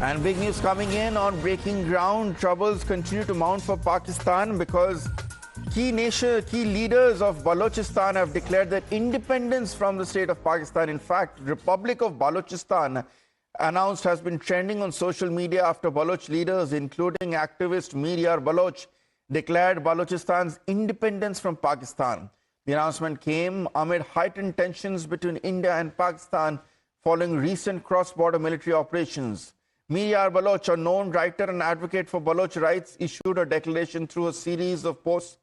And big news coming in on breaking ground. Troubles continue to mount for Pakistan because key leaders of Balochistan have declared their independence from the state of Pakistan. In fact, Republic of Balochistan announced has been trending on social media after Baloch leaders, including activist Mir Yar Baloch, declared Balochistan's independence from Pakistan. The announcement came amid heightened tensions between India and Pakistan following recent cross-border military operations. Mir Yar Baloch, a known writer and advocate for Baloch rights, issued a declaration through a series of posts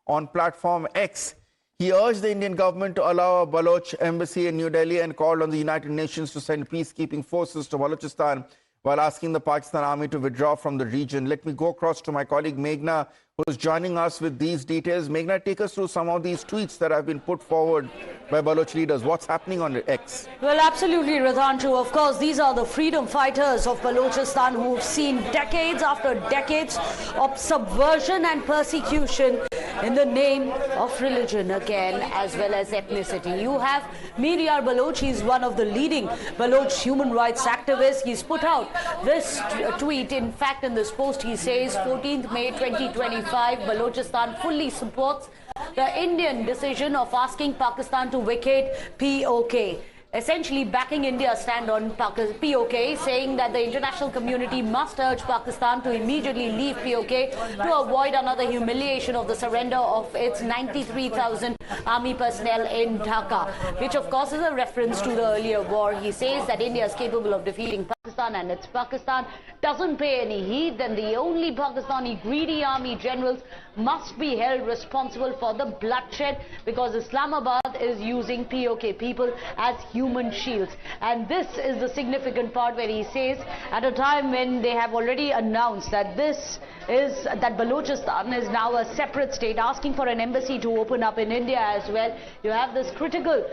on platform X. He urged the Indian government to allow a Baloch embassy in New Delhi and called on the United Nations to send peacekeeping forces to Balochistan while asking the Pakistan army to withdraw from the region. Let me go across to my colleague Meghna, who is joining us with these details. Meghna, take us through some of these tweets that have been put forward by Baloch leaders. What's happening on X? Well, absolutely, Radhanshu. Of course, these are the freedom fighters of Balochistan who've seen decades after decades of subversion and persecution in the name of religion again, as well as ethnicity. You have Mir Yar Baloch. He's one of the leading Baloch human rights activists. He's put out this tweet. In fact, in this post, he says, 14th May 2025, Balochistan fully supports the Indian decision of asking Pakistan to vacate POK. Essentially backing India's stand on POK, saying that the international community must urge Pakistan to immediately leave POK to avoid another humiliation of the surrender of its 93,000 army personnel in Dhaka, which of course is a reference to the earlier war. He says that India is capable of defeating Pakistan, and it's Pakistan doesn't pay any heed, then the only Pakistani greedy army generals must be held responsible for the bloodshed, because Islamabad is using POK people as human shields. And this is the significant part where he says, at a time when they have already announced that that Balochistan is now a separate state, asking for an embassy to open up in India as well. You have this critical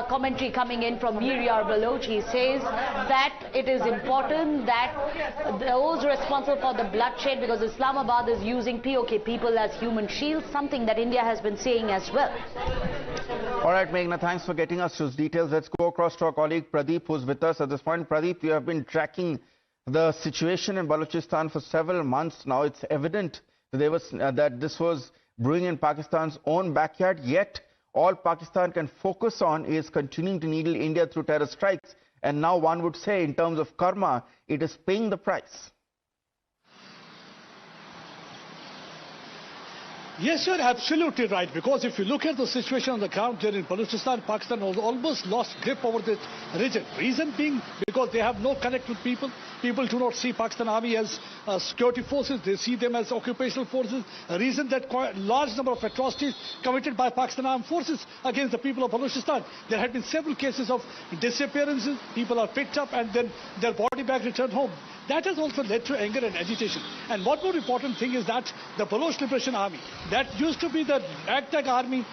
commentary coming in from Mir Yar Baloch. He says that it is important that those responsible for the bloodshed, because Islamabad is using POK people as human shields, something that India has been saying as well. All right, Meghna, thanks for getting us those details. Let's go across to our colleague Pradeep, who's with us at this point. Pradeep, you have been tracking the situation in Balochistan for several months now. It's evident that this was brewing in Pakistan's own backyard, yet all Pakistan can focus on is continuing to needle India through terror strikes. And now one would say, in terms of karma, it is paying the price. Yes, you're absolutely right, because if you look at the situation on the ground there in Balochistan, Pakistan has almost lost grip over this region. Reason being because they have no connect with people. People do not see Pakistan army as security forces. They see them as occupational forces. A reason that quite a large number of atrocities committed by Pakistan armed forces against the people of Balochistan. There had been several cases of disappearances. People are picked up and then their body bag returned home. That has also led to anger and agitation. And one more important thing is that the Baloch Liberation Army, that used to be the ragtag army,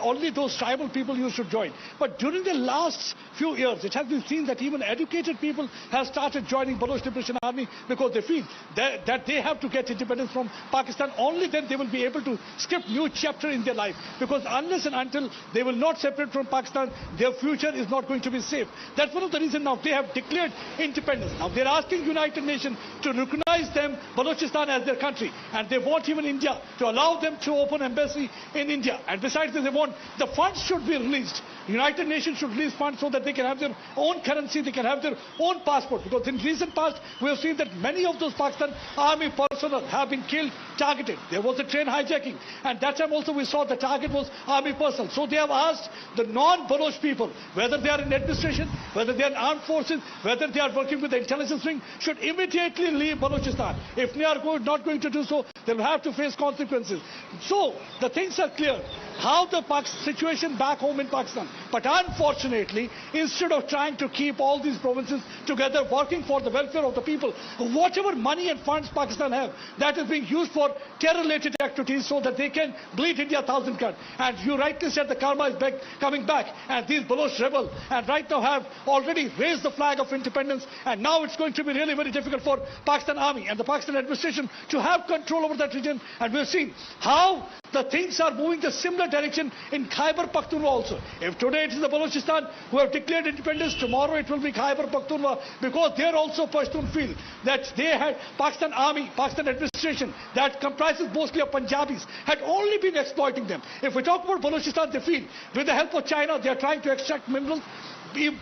only those tribal people used to join. But during the last few years, it has been seen that even educated people have started joining Baloch Liberation Army, because they feel that they have to get independence from Pakistan. Only then they will be able to script new chapter in their life. Because unless and until they will not separate from Pakistan, their future is not going to be safe. That's one of the reasons now they have declared independence. Now they're asking United Nations to recognize them, Balochistan, as their country, and they want even India to allow them to open embassy in India. And besides this, they want the funds should be released. United Nations should release funds so that they can have their own currency, they can have their own passport, because in recent past we have seen that many of those Pakistan army personnel have been killed, targeted. There was a train hijacking, and that time also we saw the target was army personnel. So they have asked the non-Baloch people, whether they are in administration, whether they are in armed forces, whether they are working with the intelligence wing, should immediately leave Balochistan. If they are not going to do so, they will have to face consequences. So the things are clear. How the situation back home in Pakistan. But unfortunately, instead of trying to keep all these provinces together, working for the welfare of the people, whatever money and funds Pakistan have, that is being used for terror-related activities so that they can bleed India 1,000 cuts. And you rightly said the karma is coming back. And these Baloch rebels, and right now have already raised the flag of independence. And now it's going to be really very difficult for Pakistan army and the Pakistan administration to have control over that region. And we've seen how The things are moving the similar direction in Khyber Pakhtunkhwa also. If today it is the Balochistan who have declared independence, tomorrow it will be Khyber Pakhtunkhwa, because they are also Pashtun feel that they had Pakistan army, Pakistan administration that comprises mostly of Punjabis had only been exploiting them. If we talk about Balochistan, they feel with the help of China they are trying to extract minerals.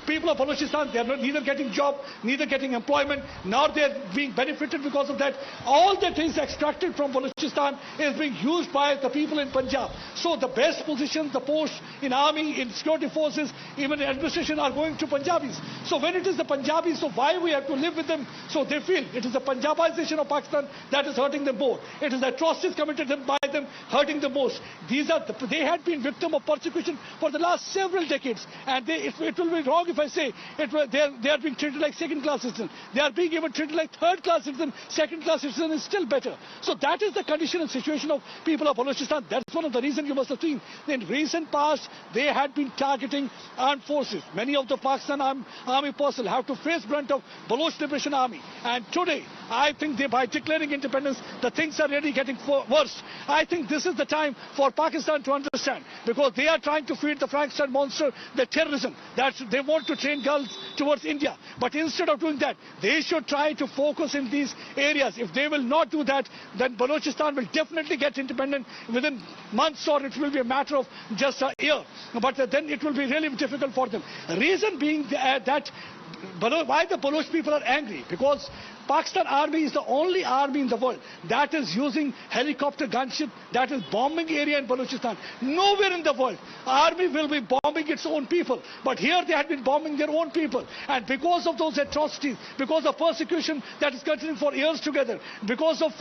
People of Balochistan, they are neither getting job, neither getting employment. Now they are being benefited because of that. All the things extracted from Balochistan is being used by the people in Punjab. So the best positions, the posts in army, in security forces, even in administration are going to Punjabis. So when it is the Punjabis, so why we have to live with them? So they feel it is the Punjabization of Pakistan that is hurting them more. It is the atrocities committed by them hurting them most. They had been victim of persecution for the last several decades, and it will be wrong if I say they are being treated like second-class citizens. They are being even treated like third-class citizens. Second-class citizen is still better. So that is the condition and situation of people of Balochistan. That's one of the reasons you must have seen. In recent past, they had been targeting armed forces. Many of the Pakistan army personnel have to face brunt of Baloch Liberation Army. And today, I think by declaring independence, the things are really getting worse. I think this is the time for Pakistan to understand, because they are trying to feed the Frankenstein monster, the terrorism. They want to train girls towards India. But instead of doing that, they should try to focus in these areas. If they will not do that, then Balochistan will definitely get independent within months, or it will be a matter of just a year. But then it will be really difficult for them. Reason being that why the Baloch people are angry, because Pakistan army is the only army in the world that is using helicopter gunship, that is bombing area in Balochistan. Nowhere in the world army will be bombing its own people, but here they had been bombing their own people. And because of those atrocities, because of persecution that is continuing for years together, because of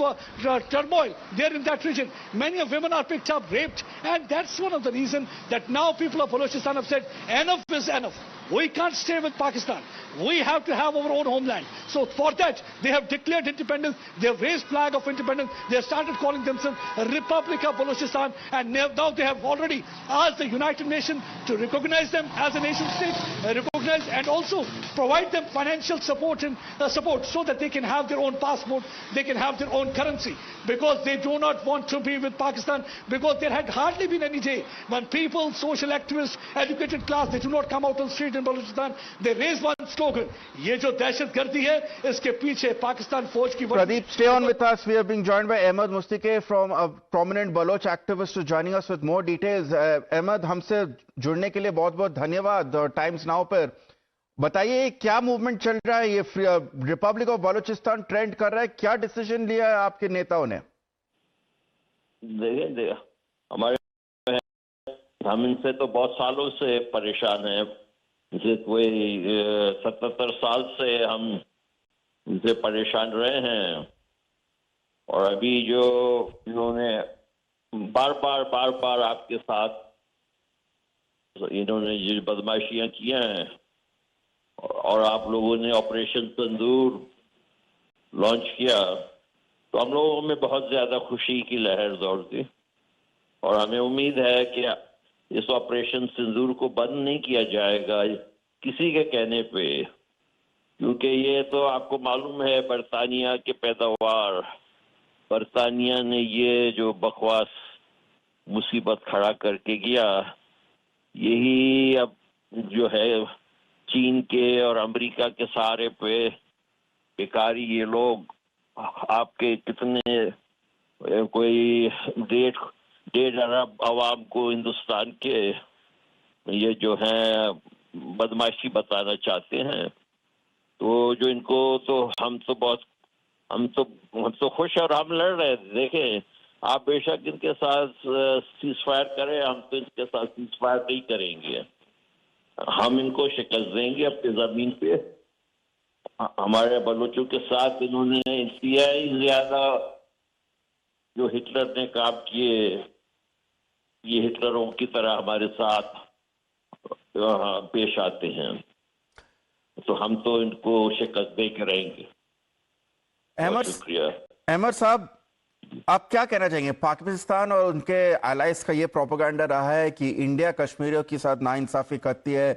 turmoil there in that region, many of women are picked up, raped, and that's one of the reasons that now people of Balochistan have said enough is enough. We can't stay with Pakistan. We have to have our own homeland. So for that, they have declared independence. They have raised flag of independence. They have started calling themselves Republic of Balochistan. And now they have already asked the United Nations to recognize them as a nation state, recognize and also provide them financial support so that they can have their own passport, they can have their own currency. Because they do not want to be with Pakistan, because there had hardly been any day when people, social activists, educated class, they do not come out on the street in Balochistan. They raise one slogan, ये जो दहशतगर्दी है, इसके पीछे पाकिस्तान फौज की. Pradeep, stay on with us. We are being joined by Ahmed Mustike, from a prominent Baloch activist, to joining us with more details. Ahmed, हमसे जुड़ने के लिए बहुत-बहुत धन्यवाद टाइम्स नाउ पर. बताइए क्या मूवमेंट चल रहा है, ये रिपब्लिक ऑफ बलोचिस्तान ट्रेंड कर रहा है, क्या डिसीजन लिया है आपके नेताओं ने? देखिए हम इनसे तो बहुत सालों से परेशान हैं. जैसे कोई 77 साल से हम इनसे परेशान रहे हैं, और अभी जो इन्होंने बार बार आपके साथ इन्होंने जो बदमाशियां किया हैं, और आप लोगों ने ऑपरेशन सिंदूर लॉन्च किया, तो हम लोगों में बहुत ज्यादा खुशी की लहर दौड़ दी. और हमें उम्मीद है कि इस ऑपरेशन सिंदूर को बंद नहीं किया जाएगा किसी के कहने पे, क्योंकि ये तो आपको मालूम है बरतानिया के पैदावार, बरतानिया ने ये जो बकवास मुसीबत खड़ा करके गया, यही अब जो है चीन के और अमेरिका के सहारे पे बेकारी ये लोग आपके कितने कोई 1.5 अरब आवाम को हिंदुस्तान के ये जो है बदमाशी बताना चाहते हैं. तो जो इनको तो हम तो खुश और हम लड़ रहे थे. देखें, आप बेशक इनके साथ सीज फायर करें, हम तो इनके साथ सीज फायर नहीं करेंगे. हम इनको शिकस्त देंगे अपनी जमीन पे. हमारे बलोचों के साथ इन्होंने इंतहाई ज्यादा जो हिटलर ने काम किए, ये हिटलरों की तरह हमारे साथ पेश आते हैं, तो हम तो इनको शिकस्त दे के रहेंगे. अहमद साहब, आप क्या कहना चाहेंगे? पाकिस्तान और उनके एलाइज का ये प्रोपेगेंडा रहा है कि इंडिया कश्मीरियों के साथ नाइंसाफी करती है,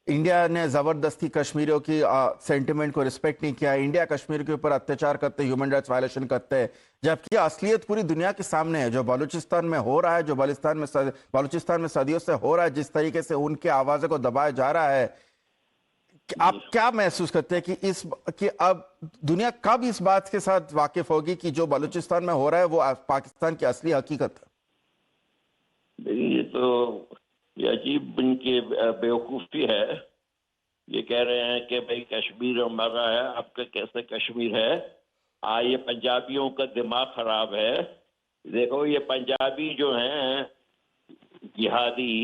इंडिया ने जबरदस्ती कश्मीरियों की सेंटिमेंट को रिस्पेक्ट नहीं किया, इंडिया कश्मीर के ऊपर अत्याचार करते, ह्यूमन राइट्स वायलेशन करते हैं, जबकि असलियत पूरी दुनिया के सामने है। जो बलूचिस्तान में हो रहा है, जो बलूचिस्तान में सदियों से हो रहा है, जिस तरीके से उनके आवाज़ों को दबाया जा रहा है, आप क्या महसूस करते हैं कि अब दुनिया कब इस बात के साथ वाकिफ होगी कि जो बलूचिस्तान में हो रहा है वो पाकिस्तान की असली हकीकत है? ये तो ये अजीब इनकी बेवकूफ़ी है। ये कह रहे हैं कि भाई कश्मीर हमारा है, आपका कैसे कश्मीर है? ये पंजाबियों का दिमाग खराब है। देखो ये पंजाबी जो हैं जिहादी,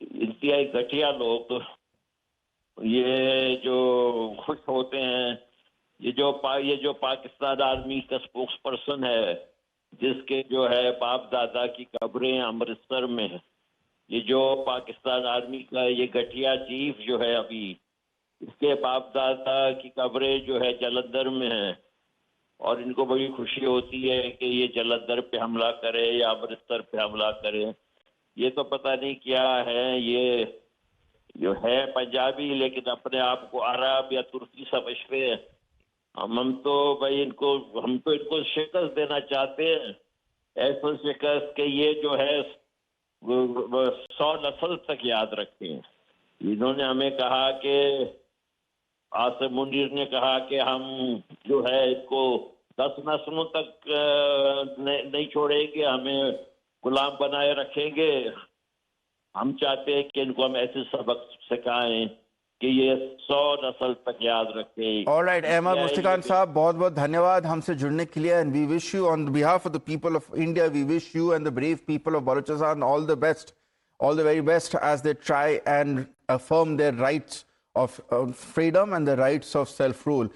इंतहाई घटिया लोग, ये जो खुश होते हैं, ये जो पाकिस्तान आर्मी का स्पोक्स पर्सन है, जिसके जो है बाप दादा की कब्रें अमृतसर में है, ये जो पाकिस्तान आर्मी का ये घटिया चीफ जो है अभी, इसके बाप दादा की कब्रें जो है जलंधर में है, और इनको बड़ी खुशी होती है कि ये जलंधर पे हमला करे या अमृतसर पे हमला करे। ये तो पता नहीं क्या है, ये जो है पंजाबी लेकिन अपने आप को अरब या तुर्की समझते हैं। हम तो भाई इनको शिकस्त देना चाहते हैं, ऐसा शिकस्त कि ये जो है 100 नस्ल तक याद रखें। इन्होंने हमें कहा कि आसिम मुनीर ने कहा कि हम जो है इसको 10 नस्लों तक नहीं छोड़ेंगे, हमें गुलाम बनाए रखेंगे। हम चाहते हैं कि इनको हम ऐसे सबक सिखाएं कि ये 100 नस्ल तक याद रखें। ऑलराइट, अहमद मुश्तिकान साहब, बहुत बहुत धन्यवाद हमसे जुड़ने के लिए, and we wish you on behalf of the people of India, we wish you and the brave people of Balochistan all the best, all the very best as they try and affirm their rights of freedom and the rights of self-rule.